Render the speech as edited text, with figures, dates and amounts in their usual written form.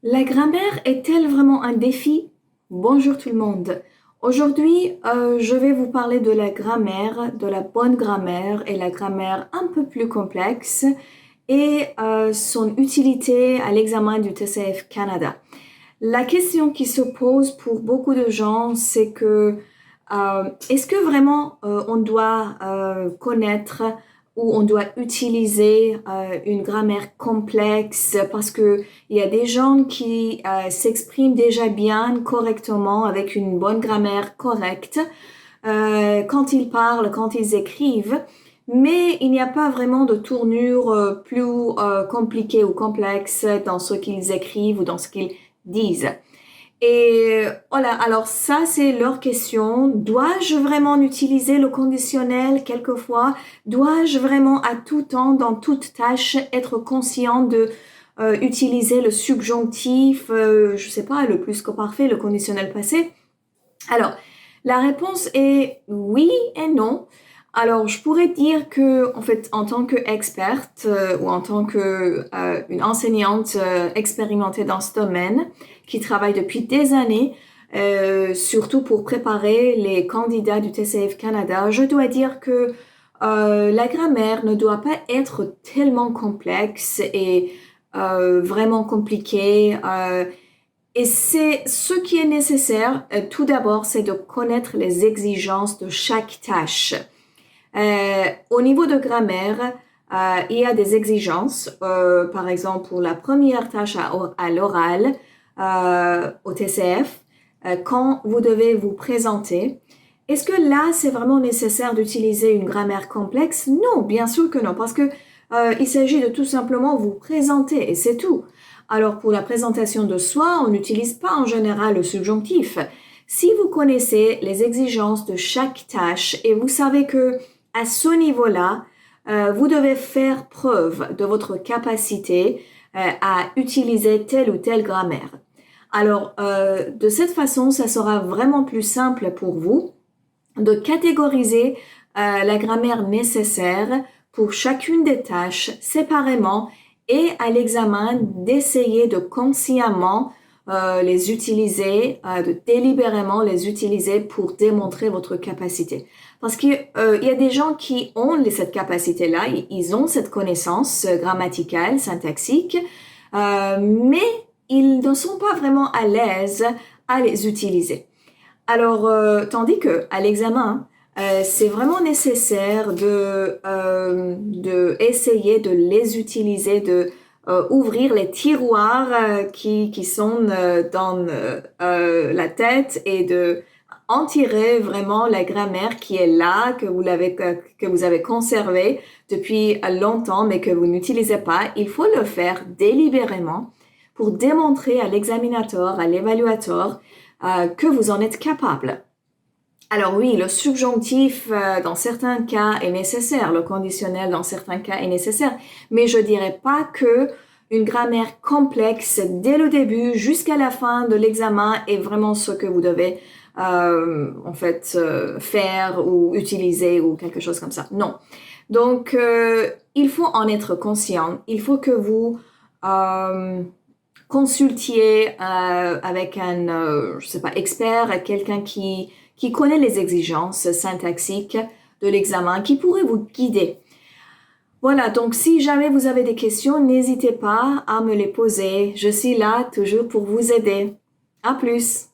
La grammaire est-elle vraiment un défi? Bonjour tout le monde. Aujourd'hui, je vais vous parler de la grammaire, de la bonne grammaire et la grammaire un peu plus complexe et son utilité à l'examen du TCF Canada. La question qui se pose pour beaucoup de gens, c'est que est-ce que vraiment on doit connaître ou on doit utiliser une grammaire complexe parce que il y a des gens qui s'expriment déjà bien correctement avec une bonne grammaire correcte quand ils parlent, quand ils écrivent, mais il n'y a pas vraiment de tournure plus compliquée ou complexe dans ce qu'ils écrivent ou dans ce qu'ils disent. Et voilà, alors ça c'est leur question. Dois-je vraiment utiliser le conditionnel quelquefois? Dois-je vraiment à tout temps, dans toute tâche, être conscient de utiliser le subjonctif, je sais pas, le plus que parfait, le conditionnel passé? Alors, la réponse est oui et non. Alors, je pourrais dire que, en fait, en tant qu'experte ou en tant que une enseignante expérimentée dans ce domaine, qui travaille depuis des années, surtout pour préparer les candidats du TCF Canada, je dois dire que la grammaire ne doit pas être tellement complexe et vraiment compliquée. Et c'est ce qui est nécessaire, tout d'abord, c'est de connaître les exigences de chaque tâche. Au niveau de grammaire, il y a des exigences, par exemple pour la première tâche à l'oral, au TCF, quand vous devez vous présenter. Est-ce que là, c'est vraiment nécessaire d'utiliser une grammaire complexe? Non, bien sûr que non, parce que il s'agit de tout simplement vous présenter et c'est tout. Alors pour la présentation de soi, on n'utilise pas en général le subjonctif. Si vous connaissez les exigences de chaque tâche et vous savez que à ce niveau-là, vous devez faire preuve de votre capacité à utiliser telle ou telle grammaire. Alors, de cette façon, ça sera vraiment plus simple pour vous de catégoriser la grammaire nécessaire pour chacune des tâches séparément et à l'examen d'essayer de consciemment les utiliser, de délibérément les utiliser pour démontrer votre capacité. Parce qu'il y a des gens qui ont cette capacité-là, ils ont cette connaissance grammaticale, syntaxique, mais ils ne sont pas vraiment à l'aise à les utiliser. Alors, tandis que à l'examen, c'est vraiment nécessaire de essayer de les utiliser, de ouvrir les tiroirs qui sont dans la tête et de en tirer vraiment la grammaire qui est là, que vous avez conservée depuis longtemps, mais que vous n'utilisez pas. Il faut le faire délibérément pour démontrer à l'examinateur, à l'évaluateur, que vous en êtes capable. Alors oui, le subjonctif dans certains cas est nécessaire, le conditionnel dans certains cas est nécessaire, mais je dirais pas que une grammaire complexe dès le début jusqu'à la fin de l'examen est vraiment ce que vous devez faire ou utiliser ou quelque chose comme ça. Non. Donc il faut en être conscient. Il faut que vous consultiez avec un, je sais pas, expert, quelqu'un qui connaît les exigences syntaxiques de l'examen, qui pourrait vous guider. Voilà, donc si jamais vous avez des questions, n'hésitez pas à me les poser. Je suis là toujours pour vous aider. À plus!